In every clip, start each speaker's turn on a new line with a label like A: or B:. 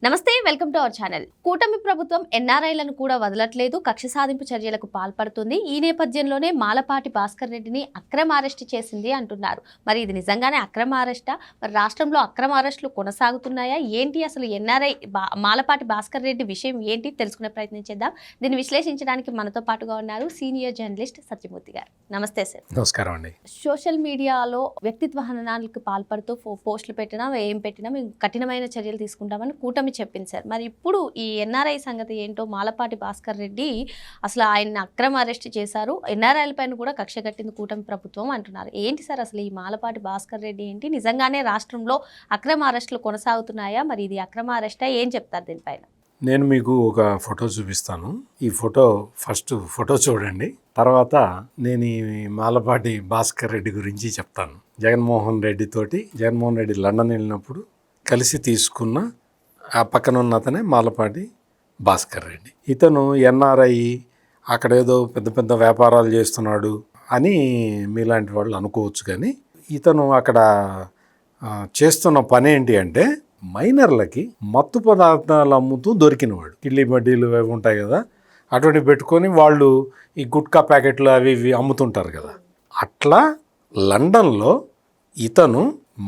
A: నమస్తే, welcome to our channel. కూటమి ప్రభుత్వం ఎన్ఆర్ఐలను కూడా వదలట్లేదు, కక్ష సాధింపు చర్యలకు పాల్పడుతుంది. ఈ నేపథ్యంలోనే మాలపాటి భాస్కర్ రెడ్డిని అక్రమ అరెస్ట్ చేసింది అంటున్నారు. మరి ఇది నిజంగానే అక్రమ అరెస్టా? మరి రాష్ట్రంలో అక్రమ అరెస్టులు కొనసాగుతున్నాయా? ఏంటి అసలు ఎన్ఆర్ఐ మాలపాటి భాస్కర్ రెడ్డి విషయం ఏంటి తెలుసుకునే ప్రయత్నం చేద్దాం. దీన్ని విశ్లేషించడానికి మనతో పాటుగా ఉన్నారు సీనియర్ జర్నలిస్ట్ సత్యమూర్తి గారు. నమస్తే సార్.
B: నమస్కారం అండి.
A: సోషల్ మీడియాలో వ్యక్తిత్వ హననాలకు పాల్పడుతూ పోస్టులు పెట్టినా ఏం పెట్టినా మేము కఠినమైన చర్యలు తీసుకుంటామని కూటమి చెప్పింది సార్. మరి ఇప్పుడు ఈ ఎన్ఆర్ఐ సంగతి ఏంటో, మాలపాటి భాస్కర్ రెడ్డి అసలు ఆయన్ని అక్రమ అరెస్ట్ చేశారు, ఎన్ఆర్ఐల పైన కూడా కక్ష కట్టింది కూటమి ప్రభుత్వం అంటున్నారు. ఏంటి సార్ అసలు ఈ మాలపాటి భాస్కర్ రెడ్డి ఏంటి? నిజంగానే రాష్ట్రంలో అక్రమ అరెస్టులు కొనసాగుతున్నాయా? మరి ఇది అక్రమ అరెస్టా? ఏం చెప్తారు దీనిపైన?
B: నేను మీకు ఒక ఫోటో చూపిస్తాను. ఈ ఫోటో ఫస్ట్ ఫోటో చూడండి, తర్వాత నేను ఈ మాలపాటి భాస్కర్ రెడ్డి గురించి చెప్తాను. జగన్మోహన్ రెడ్డి లండన్ వెళ్ళినప్పుడు కలిసి తీసుకున్న ఆ పక్కన ఉన్న అతనే మాలపాటి భాస్కర్ రెడ్డి. ఇతను ఎన్ఆర్ఐ, అక్కడ ఏదో పెద్ద పెద్ద వ్యాపారాలు చేస్తున్నాడు అని మీలాంటి వాళ్ళు అనుకోవచ్చు. కానీ ఇతను అక్కడ చేస్తున్న పని ఏంటి అంటే, మైనర్లకి మత్తు పదార్థాలు అమ్ముతూ దొరికినవాడు. కిళ్ళి బడ్డీలు అవి ఉంటాయి కదా, అటువంటి పెట్టుకొని వాళ్ళు ఈ గుట్కా ప్యాకెట్లు అవి ఇవి అమ్ముతుంటారు కదా. అట్లా లండన్లో ఇతను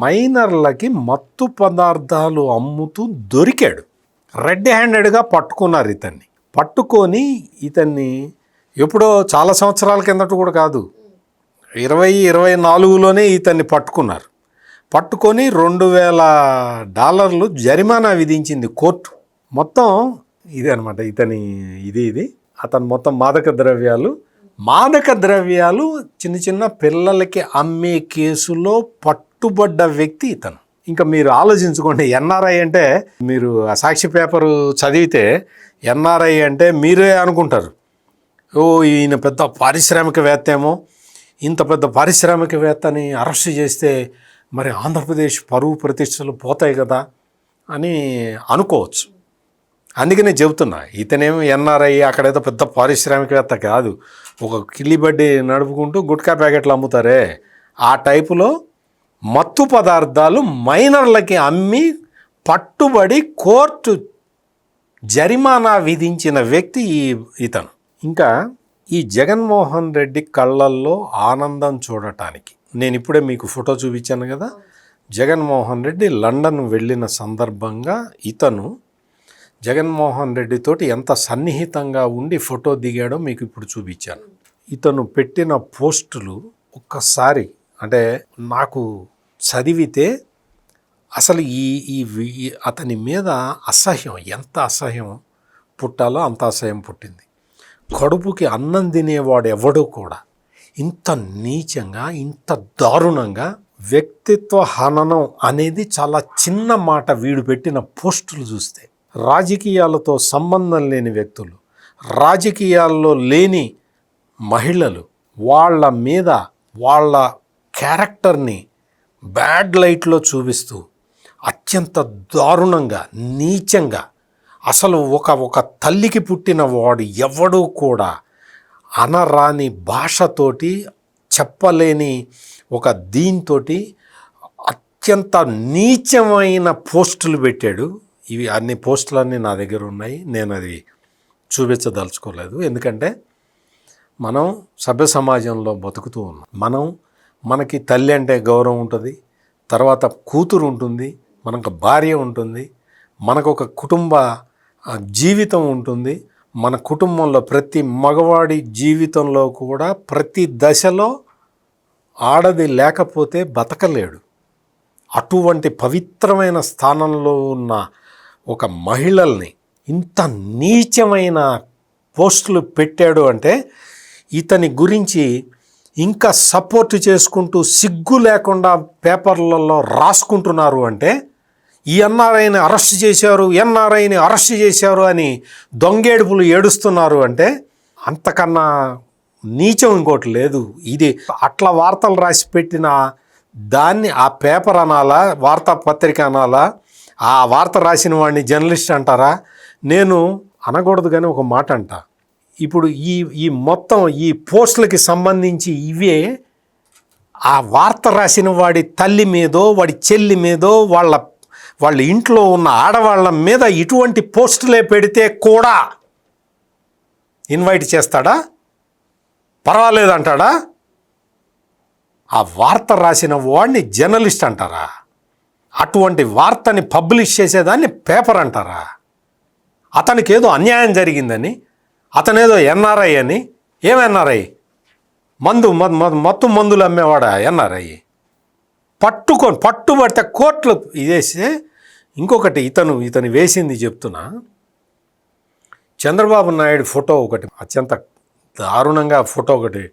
B: మైనర్లకి మత్తు పదార్థాలు అమ్ముతూ దొరికాడు. రెడ్ హ్యాండెడ్గా పట్టుకున్నారు ఇతన్ని. పట్టుకొని ఇతన్ని ఎప్పుడో చాలా సంవత్సరాల కిందట కూడా కాదు, 2024లోనే ఇతన్ని పట్టుకున్నారు. పట్టుకొని $2000 జరిమానా విధించింది కోర్టు. మొత్తం ఇదే అనమాట ఇతని ఇది అతను మొత్తం మాదక ద్రవ్యాలు చిన్న చిన్న పిల్లలకి అమ్మే కేసులో పట్టుబడ్డ వ్యక్తి ఇతను. ఇంకా మీరు ఆలోచించుకోండి, ఎన్ఆర్ఐ అంటే మీరు ఆ సాక్షి పేపరు చదివితే ఎన్ఆర్ఐ అంటే మీరే అనుకుంటారు, ఓ ఈయన పెద్ద పారిశ్రామికవేత్త ఏమో, ఇంత పెద్ద పారిశ్రామికవేత్తని అరెస్ట్ చేస్తే మరి ఆంధ్రప్రదేశ్ పరువు ప్రతిష్టలు పోతాయి కదా అని అనుకోవచ్చు. అందుకనే చెబుతున్నా, ఇతనేమో ఎన్ఆర్ఐ అక్కడేదో పెద్ద పారిశ్రామికవేత్త కాదు, ఒక కిల్లిబడ్డి నడుపుకుంటూ గుట్కా ప్యాకెట్లు అమ్ముతారే ఆ టైపులో మత్తు పదార్థాలు మైనర్లకి అమ్మి పట్టుబడి కోర్టు జరిమానా విధించిన వ్యక్తి ఇతను. ఇంకా ఈ జగన్మోహన్ రెడ్డి కళ్ళల్లో ఆనందం చూడటానికి నేను ఇప్పుడే మీకు ఫోటో చూపించాను కదా, జగన్మోహన్ రెడ్డి లండన్ వెళ్ళిన సందర్భంగా ఇతను జగన్మోహన్ రెడ్డితోటి ఎంత సన్నిహితంగా ఉండి ఫోటో దిగాడో మీకు ఇప్పుడు చూపించాను. ఇతను పెట్టిన పోస్టులు ఒక్కసారి అంటే నాకు చదివితే అసలు ఈ అతని మీద అసహ్యం, ఎంత అసహ్యం పుట్టాలో అంత అసహ్యం పుట్టింది. కడుపుకి అన్నం తినేవాడు ఎవడో కూడా ఇంత నీచంగా, ఇంత దారుణంగా వ్యక్తిత్వ హననం అనేది చాలా చిన్న మాట. వీడు పెట్టిన పోస్టులు చూస్తే రాజకీయాలతో సంబంధం లేని వ్యక్తులు, రాజకీయాల్లో లేని మహిళలు, వాళ్ళ మీద వాళ్ళ క్యారెక్టర్ని బ్యాడ్ లైట్లో చూపిస్తూ అత్యంత దారుణంగా, నీచంగా, అసలు ఒక తల్లికి పుట్టిన వాడు ఎవడూ కూడా అనరాని భాషతోటి, చెప్పలేని ఒక దీంతోటి అత్యంత నీచమైన పోస్టులు పెట్టాడు. ఇవి అన్ని పోస్టులన్నీ నా దగ్గర ఉన్నాయి, నేను అది చూపించదలుచుకోలేదు. ఎందుకంటే మనం సభ్య సమాజంలో బతుకుతూ ఉన్నాం. మనకి తల్లి అంటే గౌరవం ఉంటుంది, తర్వాత కూతురు ఉంటుంది, మనకు భార్య ఉంటుంది, మనకు ఒక కుటుంబ జీవితం ఉంటుంది. మన కుటుంబంలో ప్రతి మగవాడి జీవితంలో కూడా ప్రతి దశలో ఆడది లేకపోతే బతకలేడు. అటువంటి పవిత్రమైన స్థానంలో ఉన్న ఒక మహిళల్ని ఇంత నీచమైన పోస్టులు పెట్టాడు అంటే, ఇతని గురించి ఇంకా సపోర్ట్ చేసుకుంటూ సిగ్గు లేకుండా పేపర్లలో రాసుకుంటున్నారు అంటే, ఈ ఎన్ఆర్ఐని అరెస్ట్ చేశారు అని దొంగేడుపులు ఏడుస్తున్నారు అంటే, అంతకన్నా నీచం ఇంకోటి లేదు. ఇది అట్లా వార్తలు రాసి పెట్టిన దాన్ని ఆ పేపర్ అనాలా, వార్తాపత్రిక అనాలా, ఆ వార్త రాసిన వాడిని జర్నలిస్ట్ అంటారా? నేను అనకూడదు కానీ ఒక మాట అంట. ఇప్పుడు ఈ మొత్తం ఈ పోస్టులకి సంబంధించి ఇవే ఆ వార్త రాసిన వాడి తల్లి మీదో, వాడి చెల్లి మీదో, వాళ్ళ వాళ్ళ ఇంట్లో ఉన్న ఆడవాళ్ళ మీద ఇటువంటి పోస్టులే పెడితే కూడా ఇన్వైట్ చేస్తాడా? పర్వాలేదంటాడా? ఆ వార్త రాసిన వాడిని జర్నలిస్ట్ అంటారా? అటువంటి వార్తని పబ్లిష్ చేసేదాన్ని పేపర్ అంటారా? అతనికి ఏదో అన్యాయం జరిగిందని, అతనేదో ఎన్ఆర్ఐ అని. ఏం ఎన్ఆర్ఐ? మొత్తం మందులు అమ్మేవాడా ఎన్ఆర్ఐ? పట్టుబడితే కోర్టులు ఇదేస్తే. ఇంకొకటి ఇతను వేసింది చెప్తున్నా. చంద్రబాబు నాయుడు ఫోటో ఒకటి అత్యంత దారుణంగా ఫోటో ఒకటి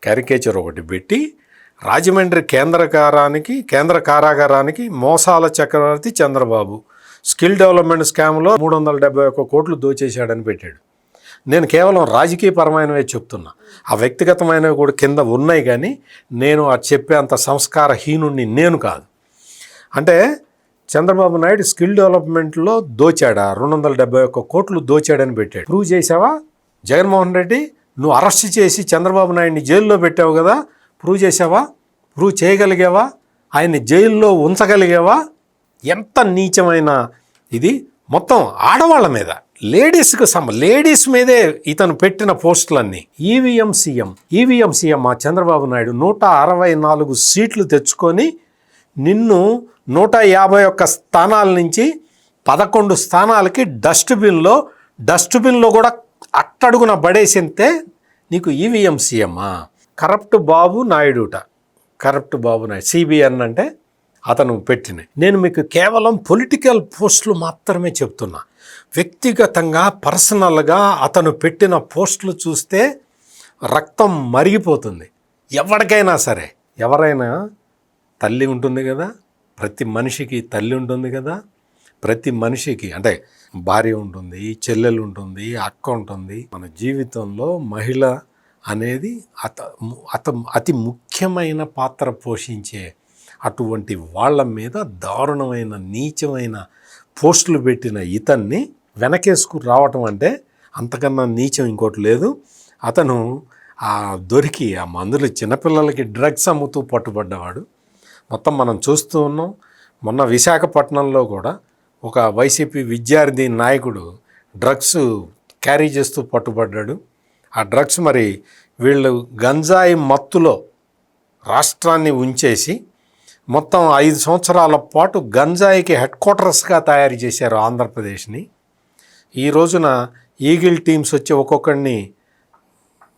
B: క్యారికేచర్ ఒకటి పెట్టి రాజమండ్రి కేంద్ర కారాగారానికి మోసాల చక్రవర్తి చంద్రబాబు స్కిల్ డెవలప్మెంట్ స్కామ్లో 371 కోట్లు దోచేశాడని పెట్టాడు. నేను కేవలం రాజకీయపరమైనవే చెప్తున్నా, ఆ వ్యక్తిగతమైనవి కూడా కింద ఉన్నాయి, కానీ నేను అది చెప్పే అంత సంస్కారహీనుణ్ణి నేను కాదు. అంటే చంద్రబాబు నాయుడు స్కిల్ డెవలప్మెంట్లో దోచాడా? 271 కోట్లు దోచాడని పెట్టాడు. ప్రూవ్ చేసావా? జగన్మోహన్ రెడ్డి నువ్వు అరెస్ట్ చేసి చంద్రబాబు నాయుడిని జైల్లో పెట్టావు కదా, ప్రూవ్ చేసావా? ప్రూవ్ చేయగలిగావా? ఆయన్ని జైల్లో ఉంచగలిగావా? ఎంత నీచమైన ఇది! మొత్తం ఆడవాళ్ళ మీద, లేడీస్ మీదే ఇతను పెట్టిన పోస్టులన్నీ. ఈవీఎం సీఎం ఆ చంద్రబాబు నాయుడు 164 సీట్లు తెచ్చుకొని నిన్ను 151 స్థానాల నుంచి 11 స్థానాలకి డస్ట్బిన్లో కూడా అట్టడుగున పడేసింతే నీకు ఈవీఎం సీఎమ్మా? కరప్ట్ బాబు నాయుడు, సిబిఎన్ అంటే అతను పెట్టిన. నేను మీకు కేవలం పొలిటికల్ పోస్టులు మాత్రమే చెప్తున్నా. వ్యక్తిగతంగా పర్సనల్గా అతను పెట్టిన పోస్టులు చూస్తే రక్తం మరిగిపోతుంది. ఎవరికైనా సరే, ఎవరైనా తల్లి ఉంటుంది కదా, ప్రతి మనిషికి తల్లి ఉంటుంది కదా, ప్రతి మనిషికి అంటే భార్య ఉంటుంది, చెల్లెలు ఉంటుంది, అక్క ఉంటుంది. మన జీవితంలో మహిళ అనేది అతి ముఖ్యమైన పాత్ర పోషించే అటువంటి వాళ్ళ మీద దారుణమైన నీచమైన పోస్టులు పెట్టిన ఇతన్ని వెనకేసుకు రావటం అంటే అంతకన్నా నీచం ఇంకోటి లేదు. అతను దొరికి ఆ మందులు చిన్నపిల్లలకి డ్రగ్స్ అమ్ముతూ పట్టుబడ్డవాడు. మొత్తం మనం చూస్తూ ఉన్నాం. మొన్న విశాఖపట్నంలో కూడా ఒక వైసీపీ విద్యార్థి నాయకుడు డ్రగ్స్ క్యారీ చేస్తూ పట్టుబడ్డాడు. ఆ డ్రగ్స్ మరి వీళ్ళు గంజాయి మత్తులో రాష్ట్రాన్ని ఉంచేసి మొత్తం 5 సంవత్సరాల పాటు గంజాయికి హెడ్ క్వార్టర్స్గా తయారు చేశారు ఆంధ్రప్రదేశ్ని. ఈ రోజున ఈగిల్ టీమ్స్ వచ్చి ఒక్కొక్కడిని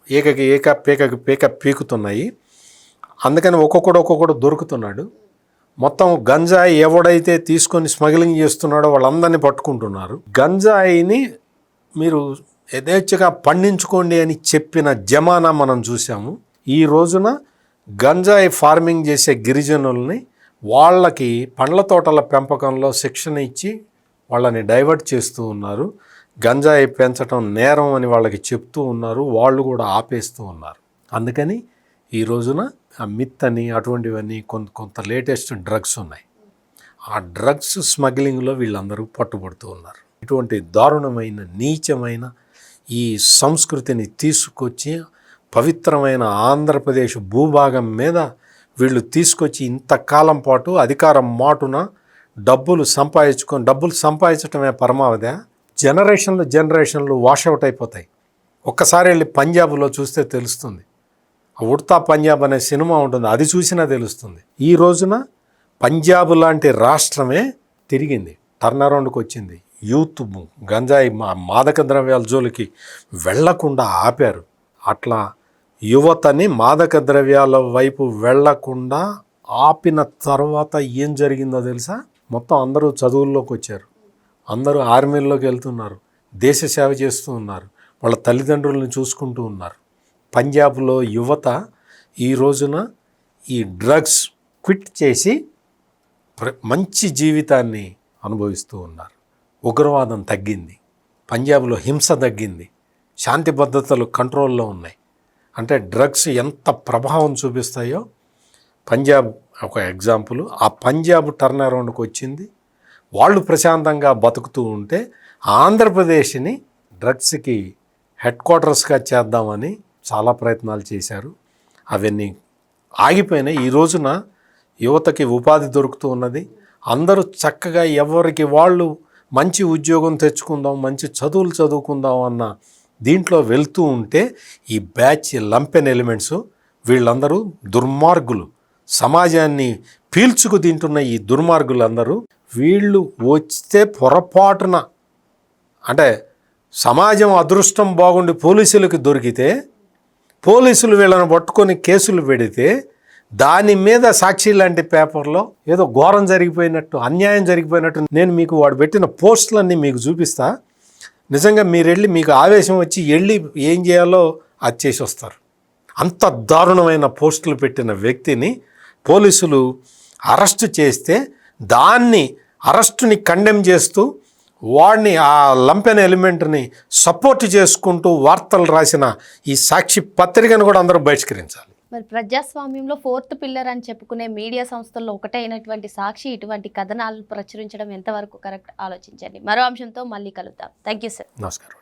B: ఏక పీకుతున్నాయి. అందుకని ఒక్కొక్కడు దొరుకుతున్నాడు. మొత్తం గంజాయి ఎవడైతే తీసుకొని స్మగ్లింగ్ చేస్తున్నాడో వాళ్ళందరినీ పట్టుకుంటున్నారు. గంజాయిని మీరు యథేచ్ఛగా పండించుకోండి అని చెప్పిన జమానా మనం చూసాము. ఈ రోజున గంజాయి ఫార్మింగ్ చేసే గిరిజనుల్ని వాళ్ళకి పండ్ల తోటల పెంపకంలో శిక్షణ ఇచ్చి వాళ్ళని డైవర్ట్ చేస్తూ ఉన్నారు. గంజాయి పెంచడం నేరం అని వాళ్ళకి చెప్తూ ఉన్నారు. వాళ్ళు కూడా ఆపేస్తూ ఉన్నారు. అందుకని ఈ రోజున ఆ మిత్ అని అటువంటివన్నీ కొంత లేటెస్ట్ డ్రగ్స్ ఉన్నాయి. ఆ డ్రగ్స్ స్మగ్లింగ్లో వీళ్ళందరూ పట్టుబడుతూ ఉన్నారు. ఇటువంటి దారుణమైన నీచమైన ఈ సంస్కృతిని తీసుకొచ్చి పవిత్రమైన ఆంధ్రప్రదేశ్ భూభాగం మీద వీళ్ళు తీసుకొచ్చి ఇంతకాలం పాటు అధికారం మాటున డబ్బులు సంపాదించడమే పరమావధి. జనరేషన్లు వాషౌట్ అయిపోతాయి. ఒక్కసారి వెళ్ళి పంజాబ్లో చూస్తే తెలుస్తుంది. ఉడ్తా పంజాబ్ అనే సినిమా ఉంటుంది, అది చూసినా తెలుస్తుంది. ఈ రోజున పంజాబ్ లాంటి రాష్ట్రమే తిరిగింది, టర్న్ అరౌండ్కి వచ్చింది. యూత్ గంజాయి మాదక ద్రవ్యాల జోలికి వెళ్లకుండా ఆపారు. అట్లా యువతని మాదక ద్రవ్యాల వైపు వెళ్లకుండా ఆపిన తర్వాత ఏం జరిగిందో తెలుసా? మొత్తం అందరూ చదువుల్లోకి వచ్చారు, అందరూ ఆర్మీల్లోకి వెళ్తున్నారు, దేశ సేవ చేస్తూ ఉన్నారు, వాళ్ళ తల్లిదండ్రులను చూసుకుంటూ ఉన్నారు. పంజాబ్లో యువత ఈ రోజున ఈ డ్రగ్స్ క్విట్ చేసి మంచి జీవితాన్ని అనుభవిస్తూ ఉన్నారు. ఉగ్రవాదం తగ్గింది, పంజాబ్లో హింస తగ్గింది, శాంతి భద్రతలు కంట్రోల్లో ఉన్నాయి. అంటే డ్రగ్స్ ఎంత ప్రభావం చూపిస్తాయో పంజాబ్ ఒక ఎగ్జాంపుల్. ఆ పంజాబ్ టర్న్ అరౌండ్కి వచ్చింది, వాళ్ళు ప్రశాంతంగా బతుకుతూ ఉంటే ఆంధ్రప్రదేశ్ని డ్రగ్స్కి హెడ్ క్వార్టర్స్గా చేద్దామని చాలా ప్రయత్నాలు చేశారు. అవన్నీ ఆగిపోయినాయి. ఈ రోజున యువతకి ఉపాధి దొరుకుతూ ఉన్నది, అందరూ చక్కగా ఎవరికి వాళ్ళు మంచి ఉద్యోగం తెచ్చుకుందాం, మంచి చదువులు చదువుకుందాం అన్న దీంట్లో వెళ్తూ ఉంటే ఈ బ్యాచ్ లంపెన్ ఎలిమెంట్స్ వీళ్ళందరూ దుర్మార్గులు, సమాజాన్ని పీల్చుకు తింటున్న ఈ దుర్మార్గులందరూ వీళ్ళు వస్తే పొరపాటున అంటే సమాజం అదృష్టం బాగుండి పోలీసులకు దొరికితే పోలీసులు వీళ్ళని పట్టుకొని కేసులు పెడితే దాని మీద సాక్షి లాంటి పేపర్లో ఏదో ఘోరం జరిగిపోయినట్టు, అన్యాయం జరిగిపోయినట్టు నేను మీకు వాడు పెట్టిన పోస్టులన్నీ మీకు చూపిస్తా. నిజంగా మీరు వెళ్ళి మీకు ఆవేశం వచ్చి వెళ్ళి ఏం చేయాలో అది చేసి వస్తారు. అంత దారుణమైన పోస్టులు పెట్టిన వ్యక్తిని పోలీసులు అరెస్టు చేస్తే దాన్ని అరెస్టుని కండెమ్ చేస్తూ వాడిని ఆ లంపెన్ ఎలిమెంట్ని సపోర్ట్ చేసుకుంటూ వార్తలు రాసిన ఈ సాక్షి పత్రికను కూడా అందరూ బహిష్కరించాలి.
A: మరి ప్రజాస్వామ్యంలో 4th పిల్లర్ అని చెప్పుకునే మీడియా సంస్థల్లో ఒకటైనటువంటి సాక్షి ఇటువంటి కథనాలను ప్రచురించడం ఎంతవరకు కరెక్ట్ ఆలోచించండి. మరో అంశంతో మళ్ళీ కలుద్దాం. Thank you sir.
B: నమస్కారం.